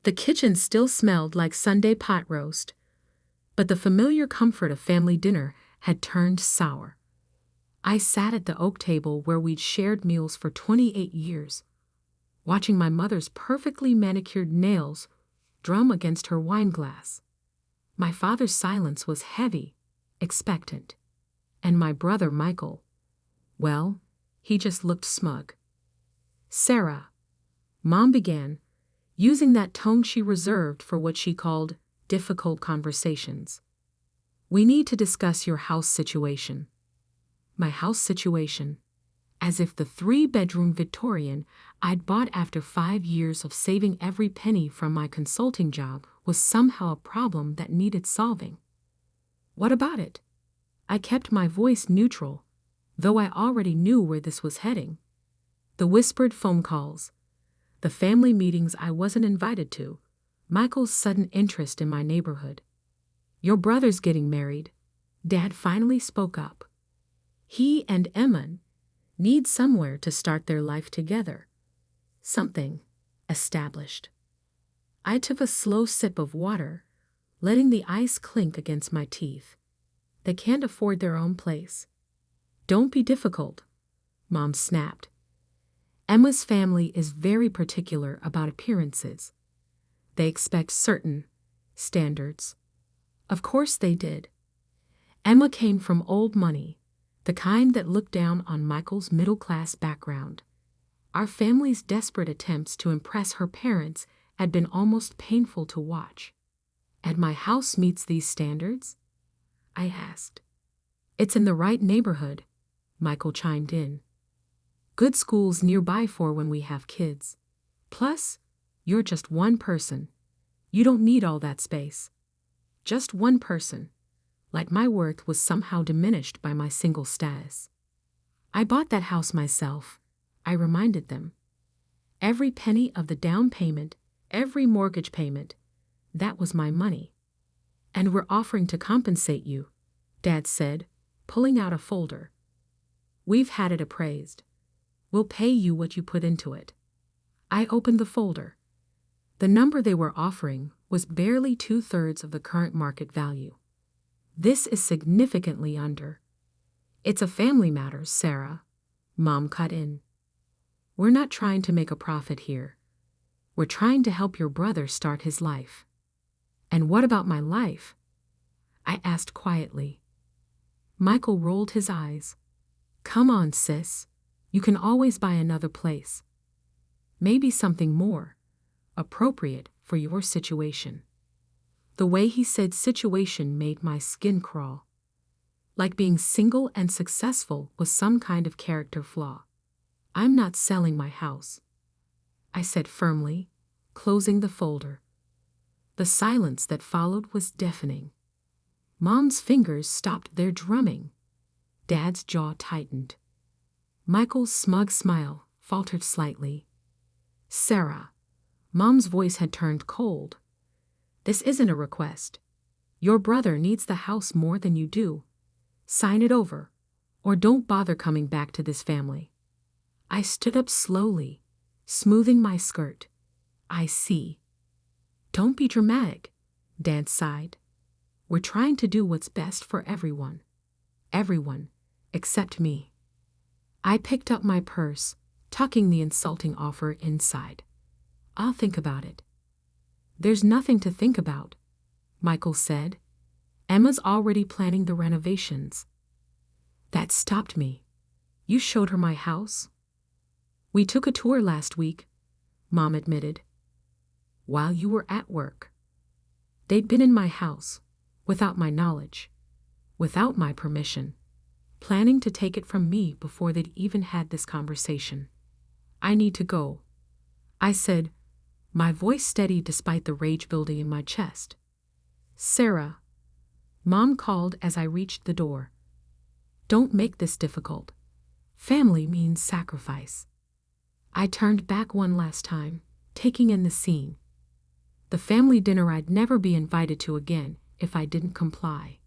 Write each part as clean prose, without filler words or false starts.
The kitchen still smelled like Sunday pot roast, but the familiar comfort of family dinner had turned sour. I sat at the oak table where we'd shared meals for 28 years, watching my mother's perfectly manicured nails drum against her wine glass. My father's silence was heavy, expectant, and my brother Michael, well, he just looked smug. "Sarah," Mom began, using that tone she reserved for what she called difficult conversations. "We need to discuss your house situation." My house situation, as if the 3-bedroom Victorian I'd bought after 5 years of saving every penny from my consulting job was somehow a problem that needed solving. "What about it?" I kept my voice neutral, though I already knew where this was heading. The whispered phone calls, the family meetings I wasn't invited to, Michael's sudden interest in my neighborhood. "Your brother's getting married," Dad finally spoke up. "He and Emma need somewhere to start their life together. Something established." I took a slow sip of water, letting the ice clink against my teeth. "They can't afford their own place." "Don't be difficult," Mom snapped. "Emma's family is very particular about appearances. They expect certain standards." Of course they did. Emma came from old money, the kind that looked down on Michael's middle-class background. Our family's desperate attempts to impress her parents had been almost painful to watch. "And my house meets these standards?" I asked. "It's in the right neighborhood," Michael chimed in. "Good schools nearby for when we have kids. Plus, you're just one person. You don't need all that space." Just one person. Like my worth was somehow diminished by my single status. "I bought that house myself," I reminded them. "Every penny of the down payment, every mortgage payment, that was my money." "And we're offering to compensate you," Dad said, pulling out a folder. "We've had it appraised. We'll pay you what you put into it." I opened the folder. The number they were offering was barely 2/3 of the current market value. "This is significantly under." "It's a family matter, Sarah," Mom cut in. "We're not trying to make a profit here. We're trying to help your brother start his life." "And what about my life?" I asked quietly. Michael rolled his eyes. "Come on, sis. You can always buy another place. Maybe something more appropriate for your situation." The way he said situation made my skin crawl. Like being single and successful was some kind of character flaw. "I'm not selling my house," I said firmly, closing the folder. The silence that followed was deafening. Mom's fingers stopped their drumming. Dad's jaw tightened. Michael's smug smile faltered slightly. "Sarah," Mom's voice had turned cold. "This isn't a request. Your brother needs the house more than you do. Sign it over, or don't bother coming back to this family." I stood up slowly, smoothing my skirt. "I see." "Don't be dramatic," Dad sighed. "We're trying to do what's best for everyone. Everyone, except me." I picked up my purse, tucking the insulting offer inside. "I'll think about it." "There's nothing to think about," Michael said. "Emma's already planning the renovations." That stopped me. "You showed her my house?" "We took a tour last week," Mom admitted. "While you were at work." They'd been in my house, without my knowledge, without my permission, planning to take it from me before they'd even had this conversation. "I need to go," I said, my voice steady despite the rage building in my chest. "Sarah," Mom called as I reached the door. "Don't make this difficult. Family means sacrifice." I turned back one last time, taking in the scene. The family dinner I'd never be invited to again if I didn't comply.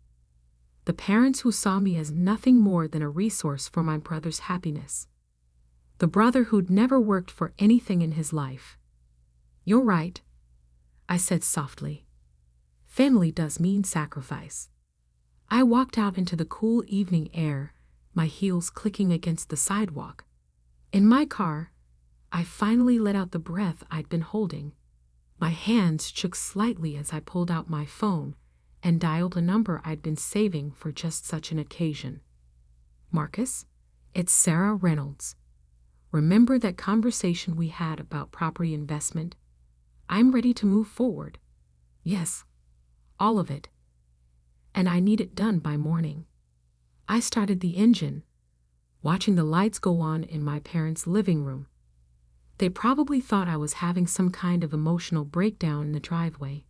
The parents who saw me as nothing more than a resource for my brother's happiness. The brother who'd never worked for anything in his life. "You're right," I said softly. Family does mean sacrifice. I walked out into the cool evening air, my heels clicking against the sidewalk. In my car, I finally let out the breath I'd been holding. My hands shook slightly as I pulled out my phone and dialed a number I'd been saving for just such an occasion. Marcus, it's Sarah Reynolds. Remember that conversation we had about property investment? I'm ready to move forward. Yes, all of it. And I need it done by morning. I started the engine, watching the lights go on in my parents' living room. They probably thought I was having some kind of emotional breakdown in the driveway.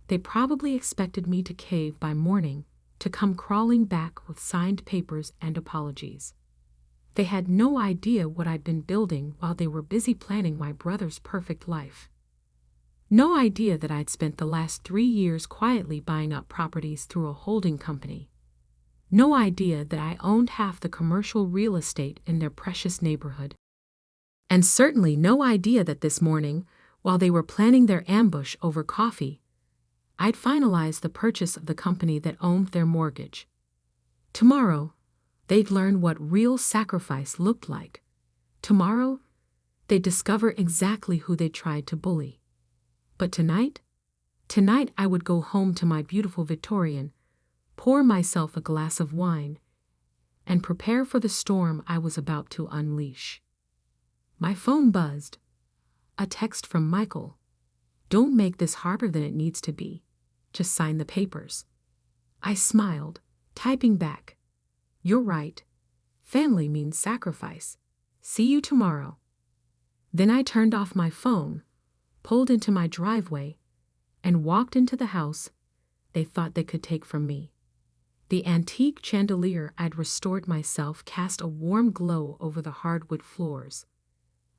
They probably expected me to cave by morning, to come crawling back with signed papers and apologies. They had no idea what I'd been building while they were busy planning my brother's perfect life. No idea that I'd spent the last 3 years quietly buying up properties through a holding company. No idea that I owned half the commercial real estate in their precious neighborhood. And certainly no idea that this morning, while they were planning their ambush over coffee, I'd finalized the purchase of the company that owned their mortgage. Tomorrow, they'd learn what real sacrifice looked like. Tomorrow, they'd discover exactly who they tried to bully. But tonight I would go home to my beautiful Victorian, pour myself a glass of wine, and prepare for the storm I was about to unleash. My phone buzzed. A text from Michael. Don't make this harder than it needs to be. Just sign the papers. I smiled, typing back. You're right. Family means sacrifice. See you tomorrow. Then I turned off my phone, pulled into my driveway, and walked into the house they thought they could take from me. The antique chandelier I'd restored myself cast a warm glow over the hardwood floors.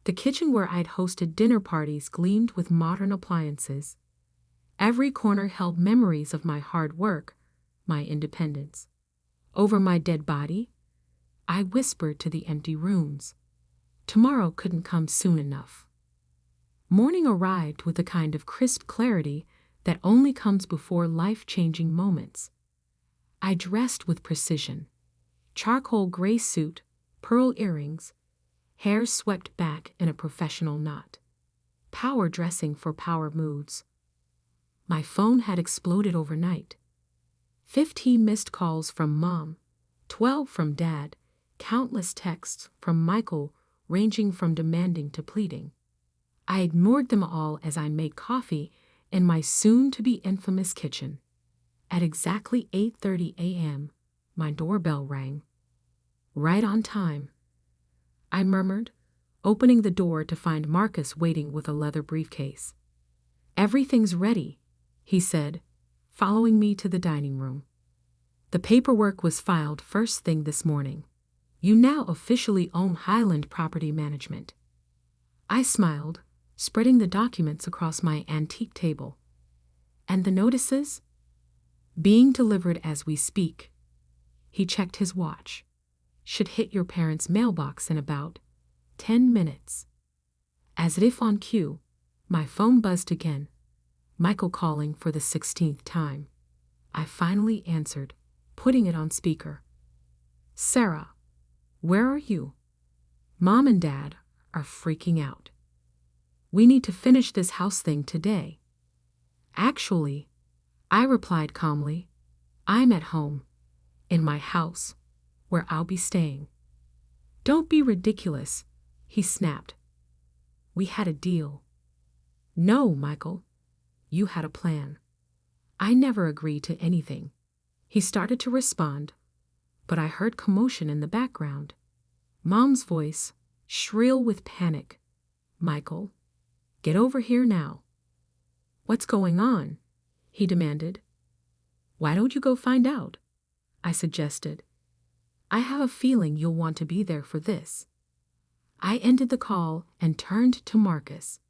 The kitchen where I'd hosted dinner parties gleamed with modern appliances. Every corner held memories of my hard work, my independence. Over my dead body, I whispered to the empty rooms. Tomorrow couldn't come soon enough. Morning arrived with a kind of crisp clarity that only comes before life-changing moments. I dressed with precision. Charcoal gray suit, pearl earrings, hair swept back in a professional knot. Power dressing for power moods. My phone had exploded overnight. 15 missed calls from Mom, 12 from Dad, countless texts from Michael ranging from demanding to pleading. I ignored them all as I made coffee in my soon-to-be infamous kitchen. At exactly 8:30 a.m., my doorbell rang. Right on time, I murmured, opening the door to find Marcus waiting with a leather briefcase. Everything's ready, he said, following me to the dining room. The paperwork was filed first thing this morning. You now officially own Highland Property Management. I smiled, spreading the documents across my antique table. And the notices? Being delivered as we speak. He checked his watch. Should hit your parents' mailbox in about 10 minutes. As if on cue, my phone buzzed again. Michael calling for the 16th time. I finally answered, putting it on speaker. Sarah, where are you? Mom and Dad are freaking out. We need to finish this house thing today. Actually, I replied calmly, I'm at home, in my house, where I'll be staying. Don't be ridiculous, he snapped. We had a deal. No, Michael, you had a plan. I never agreed to anything. He started to respond, but I heard commotion in the background. Mom's voice, shrill with panic. Michael, get over here now. What's going on? He demanded. Why don't you go find out? I suggested. I have a feeling you'll want to be there for this. I ended the call and turned to Marcus.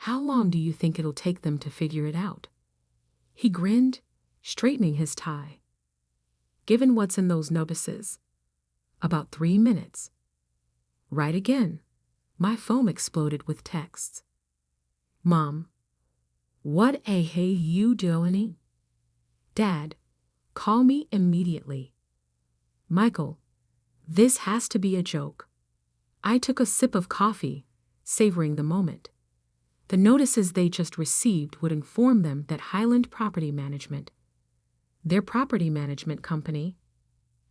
How long do you think it'll take them to figure it out? He grinned, straightening his tie. Given what's in those notices, about 3 minutes. Right again. My phone exploded with texts. Mom, What a hey you doing? Dad, call me immediately. Michael, this has to be a joke. I took a sip of coffee, savoring the moment. The notices they just received would inform them that Highland Property Management, their property management company,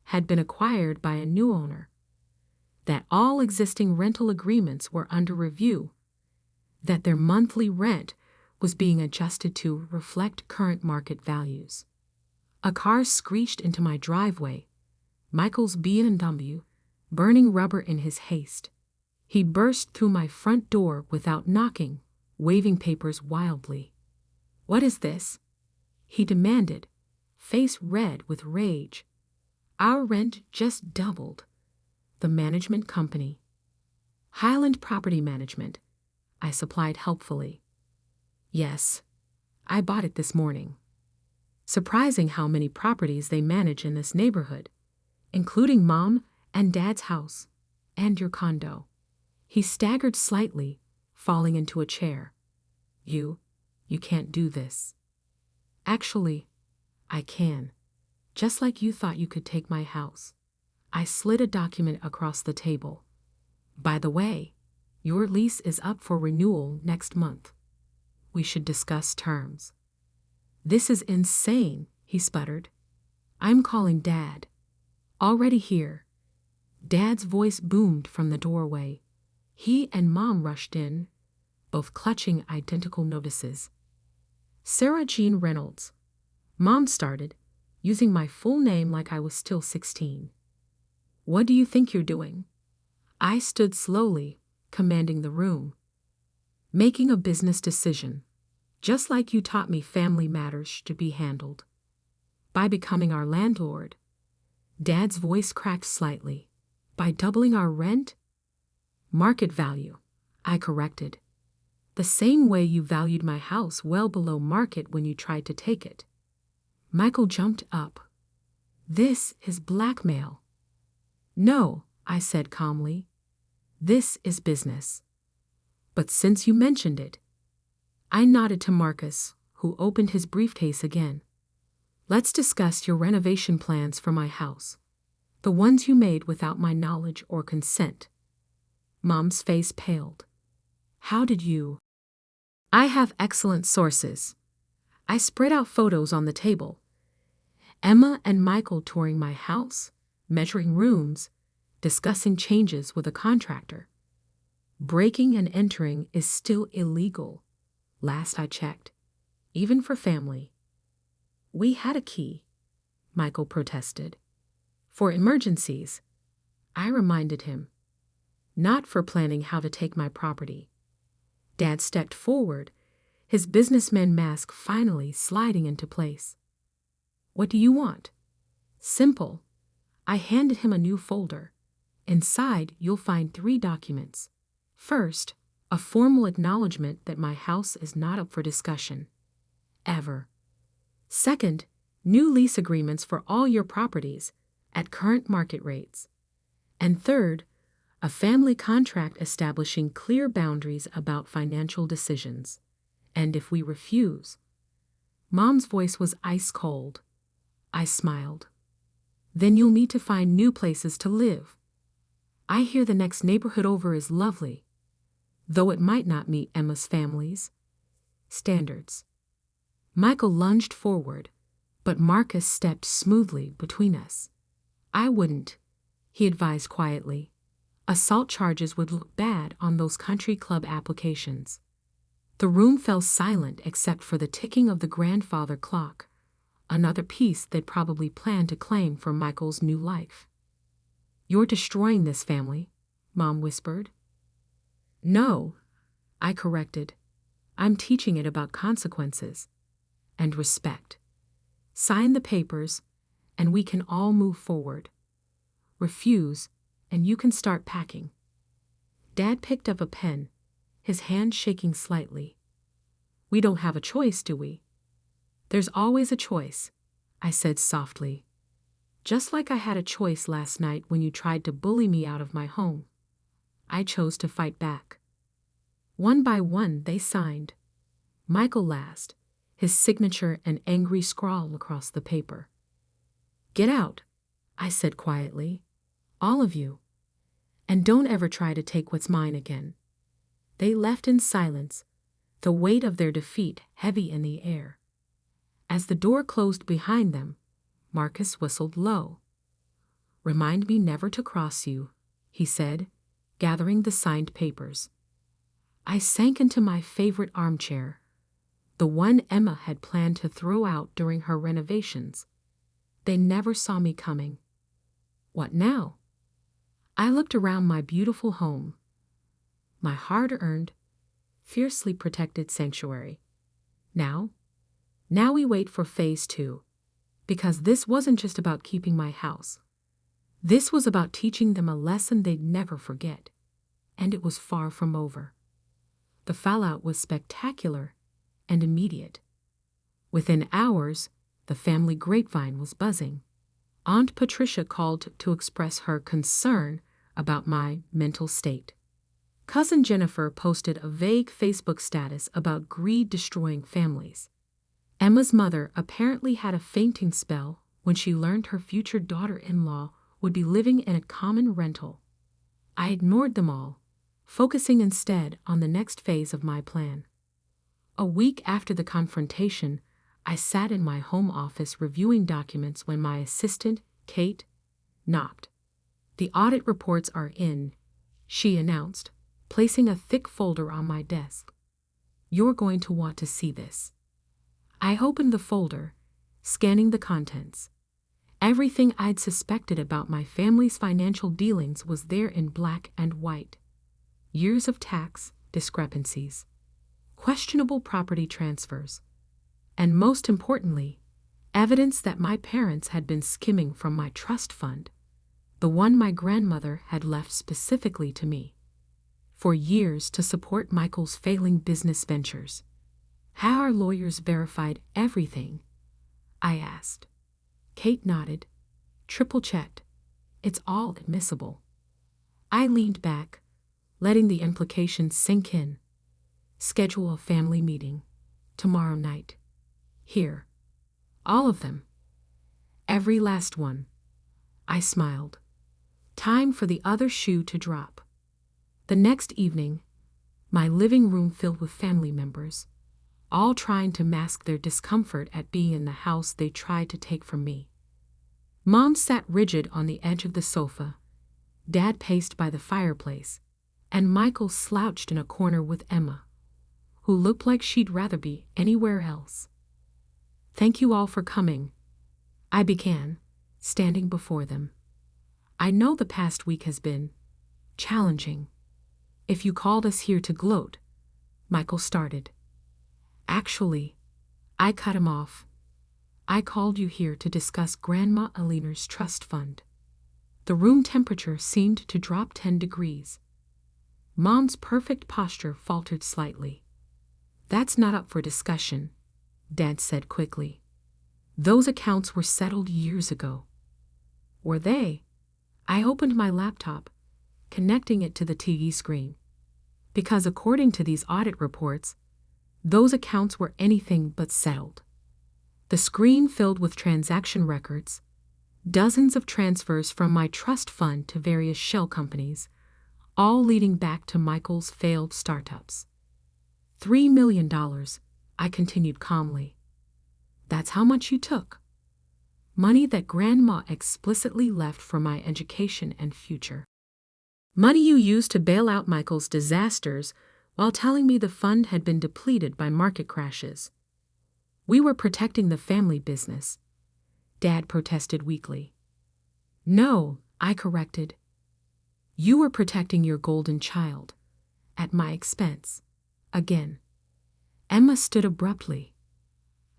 had been acquired by a new owner, that all existing rental agreements were under review, that their monthly rent was being adjusted to reflect current market values. A car screeched into my driveway, Michael's BMW, burning rubber in his haste. He burst through my front door without knocking, waving papers wildly. What is this? He demanded, face red with rage. Our rent just doubled. The management company. Highland Property Management, I supplied helpfully. Yes, I bought it this morning. Surprising how many properties they manage in this neighborhood, including Mom and Dad's house, and your condo. He staggered slightly, falling into a chair. You can't do this. Actually, I can. Just like you thought you could take my house. I slid a document across the table. By the way, your lease is up for renewal next month. We should discuss terms. This is insane, he sputtered. I'm calling Dad. Already here. Dad's voice boomed from the doorway. He and Mom rushed in, both clutching identical notices. Sarah Jean Reynolds. Mom started, using my full name like I was still 16. What do you think you're doing? I stood slowly, commanding the room. Making a business decision, just like you taught me family matters should be handled. By becoming our landlord. Dad's voice cracked slightly. By doubling our rent? Market value, I corrected. The same way you valued my house well below market when you tried to take it. Michael jumped up. This is blackmail. No, I said calmly. This is business. But since you mentioned it, I nodded to Marcus, who opened his briefcase again. Let's discuss your renovation plans for my house. The ones you made without my knowledge or consent. Mom's face paled. How did you? I have excellent sources. I spread out photos on the table. Emma and Michael touring my house, measuring rooms, discussing changes with a contractor. Breaking and entering is still illegal, last I checked, even for family. We had a key, Michael protested. For emergencies, I reminded him. Not for planning how to take my property. Dad stepped forward, his businessman mask finally sliding into place. What do you want? Simple. I handed him a new folder. Inside, you'll find 3 documents. First, a formal acknowledgement that my house is not up for discussion. Ever. Second, new lease agreements for all your properties at current market rates. And third, a family contract establishing clear boundaries about financial decisions. And if we refuse. Mom's voice was ice cold. I smiled. Then you'll need to find new places to live. I hear the next neighborhood over is lovely, though it might not meet Emma's family's standards. Michael lunged forward, but Marcus stepped smoothly between us. I wouldn't, he advised quietly. Assault charges would look bad on those country club applications. The room fell silent except for the ticking of the grandfather clock, another piece they'd probably planned to claim for Michael's new life. You're destroying this family, Mom whispered. No, I corrected. I'm teaching it about consequences and respect. Sign the papers, and we can all move forward. Refuse, and you can start packing. Dad picked up a pen, his hand shaking slightly. We don't have a choice, do we? There's always a choice, I said softly. Just like I had a choice last night when you tried to bully me out of my home. I chose to fight back. One by one, they signed. Michael laughed, his signature an angry scrawl across the paper. "Get out," I said quietly. "All of you. And don't ever try to take what's mine again." They left in silence, the weight of their defeat heavy in the air. As the door closed behind them, Marcus whistled low. "Remind me never to cross you," he said, gathering the signed papers. I sank into my favorite armchair, the one Emma had planned to throw out during her renovations. They never saw me coming. What now? I looked around my beautiful home, my hard-earned, fiercely protected sanctuary. Now we wait for phase 2, because this wasn't just about keeping my house. This was about teaching them a lesson they'd never forget, and it was far from over. The fallout was spectacular and immediate. Within hours, the family grapevine was buzzing. Aunt Patricia called to express her concern about my mental state. Cousin Jennifer posted a vague Facebook status about greed destroying families. Emma's mother apparently had a fainting spell when she learned her future daughter-in-law would be living in a common rental. I ignored them all, focusing instead on the next phase of my plan. A week after the confrontation, I sat in my home office reviewing documents when my assistant, Kate, knocked. "The audit reports are in," she announced, placing a thick folder on my desk. "You're going to want to see this." I opened the folder, scanning the contents. Everything I'd suspected about my family's financial dealings was there in black and white. Years of tax discrepancies, questionable property transfers, and most importantly, evidence that my parents had been skimming from my trust fund, the one my grandmother had left specifically to me, for years to support Michael's failing business ventures. "How our lawyers verified everything?" I asked. Kate nodded, triple-checked. "It's all admissible." I leaned back, letting the implications sink in. "Schedule a family meeting. Tomorrow night. Here. All of them. Every last one." I smiled. Time for the other shoe to drop. The next evening, my living room filled with family members, all trying to mask their discomfort at being in the house they tried to take from me. Mom sat rigid on the edge of the sofa, Dad paced by the fireplace, and Michael slouched in a corner with Emma, who looked like she'd rather be anywhere else. "Thank you all for coming," I began, standing before them. "I know the past week has been challenging. If you called us here to gloat," Michael started. "Actually," I cut him off. "I called you here to discuss Grandma Alina's trust fund." The room temperature seemed to drop 10 degrees. Mom's perfect posture faltered slightly. "That's not up for discussion," Dad said quickly. "Those accounts were settled years ago." "Were they?" I opened my laptop, connecting it to the TV screen. Because according to these audit reports, those accounts were anything but settled. The screen filled with transaction records, dozens of transfers from my trust fund to various shell companies, all leading back to Michael's failed startups. $3 million, I continued calmly. "That's how much you took. Money that Grandma explicitly left for my education and future. Money you used to bail out Michael's disasters while telling me the fund had been depleted by market crashes. We were protecting the family business," Dad protested weakly. "No," I corrected. "You were protecting your golden child, at my expense, again." Emma stood abruptly.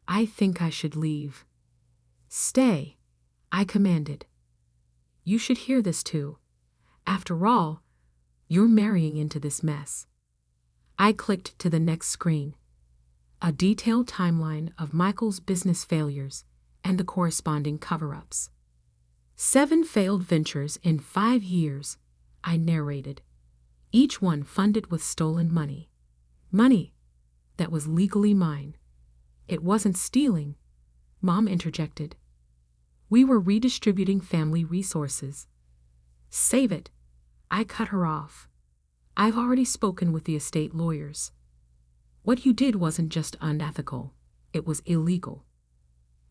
"I think I should leave." "Stay," I commanded. "You should hear this too. After all, you're marrying into this mess." I clicked to the next screen. A detailed timeline of Michael's business failures and the corresponding cover-ups. 7 failed ventures in 5 years, I narrated, each one funded with stolen money. Money that was legally mine. It wasn't stealing, Mom interjected. We were redistributing family resources. Save it, I cut her off. I've already spoken with the estate lawyers. What you did wasn't just unethical, it was illegal.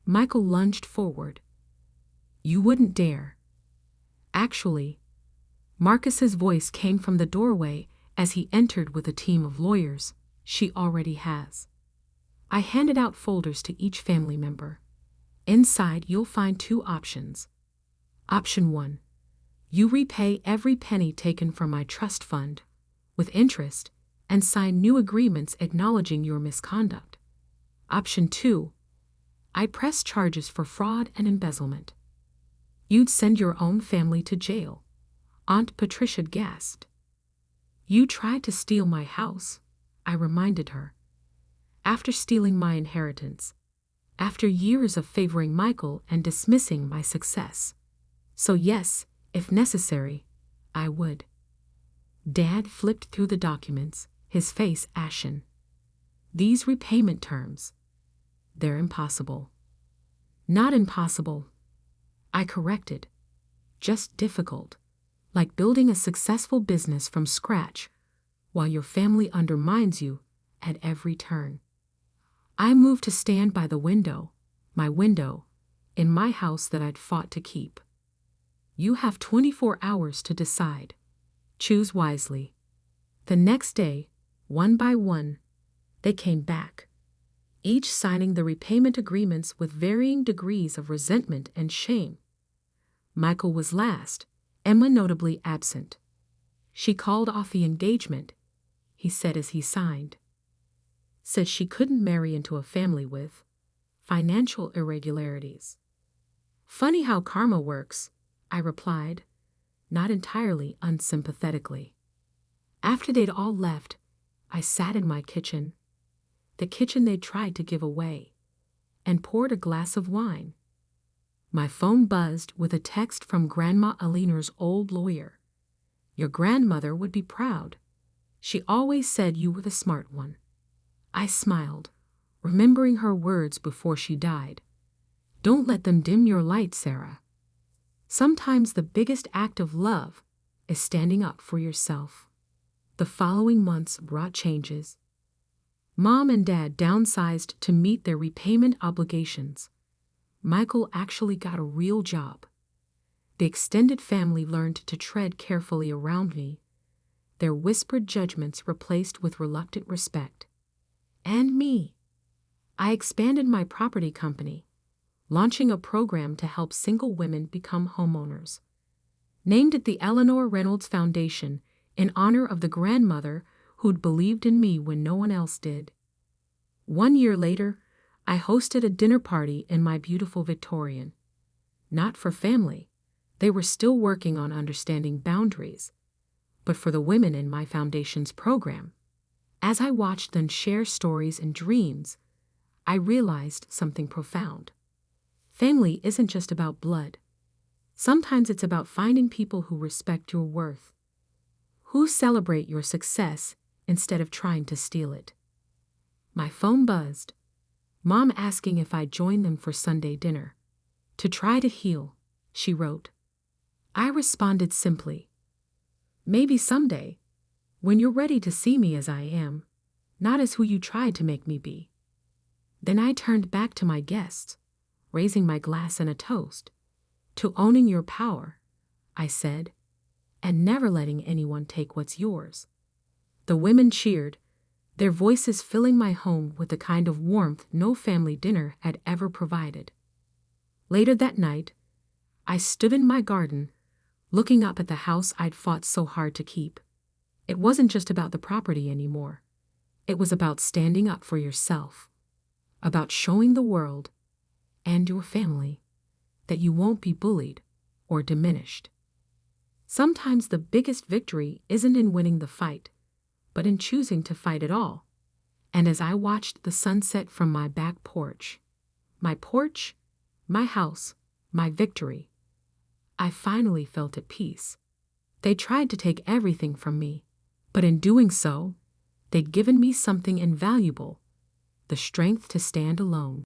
Michael lunged forward. You wouldn't dare. Actually, Marcus's voice came from the doorway as he entered with a team of lawyers. She already has. I handed out folders to each family member. Inside, you'll find 2 options. Option 1. You repay every penny taken from my trust fund, with interest, and sign new agreements acknowledging your misconduct. Option 2. I press charges for fraud and embezzlement. You'd send your own family to jail. Aunt Patricia gasped. You tried to steal my house, I reminded her. After stealing my inheritance. After years of favoring Michael and dismissing my success. So yes, if necessary, I would. Dad flipped through the documents, his face ashen. These repayment terms. They're impossible. Not impossible, I corrected. Just difficult. Like building a successful business from scratch, while your family undermines you at every turn. I moved to stand by the window, my window, in my house that I'd fought to keep. You have 24 hours to decide. Choose wisely. The next day, one by one, they came back, each signing the repayment agreements with varying degrees of resentment and shame. Michael was last, Emma notably absent. She called off the engagement, he said as he signed. Said she couldn't marry into a family with financial irregularities. Funny how karma works, I replied, not entirely unsympathetically. After they'd all left, I sat in my kitchen, the kitchen they'd tried to give away, and poured a glass of wine. My phone buzzed with a text from Grandma Aliner's old lawyer. Your grandmother would be proud. She always said you were the smart one. I smiled, remembering her words before she died. Don't let them dim your light, Sarah. Sometimes the biggest act of love is standing up for yourself. The following months brought changes. Mom and Dad downsized to meet their repayment obligations. Michael actually got a real job. The extended family learned to tread carefully around me, their whispered judgments replaced with reluctant respect. And me. I expanded my property company, launching a program to help single women become homeowners. Named it the Eleanor Reynolds Foundation in honor of the grandmother who'd believed in me when no one else did. 1 year later, I hosted a dinner party in my beautiful Victorian. Not for family, they were still working on understanding boundaries, but for the women in my foundation's program. As I watched them share stories and dreams, I realized something profound. Family isn't just about blood. Sometimes it's about finding people who respect your worth, who celebrate your success instead of trying to steal it. My phone buzzed, Mom asking if I'd join them for Sunday dinner. To try to heal, she wrote. I responded simply, maybe someday, when you're ready to see me as I am, not as who you tried to make me be. Then I turned back to my guests, raising my glass in a toast. To owning your power, I said, and never letting anyone take what's yours. The women cheered, their voices filling my home with the kind of warmth no family dinner had ever provided. Later that night, I stood in my garden, looking up at the house I'd fought so hard to keep. It wasn't just about the property anymore. It was about standing up for yourself, about showing the world and your family that you won't be bullied or diminished. Sometimes the biggest victory isn't in winning the fight, but in choosing to fight at all. And as I watched the sunset from my back porch, my house, my victory, I finally felt at peace. They tried to take everything from me, but in doing so, They'd given me something invaluable, the strength to stand alone.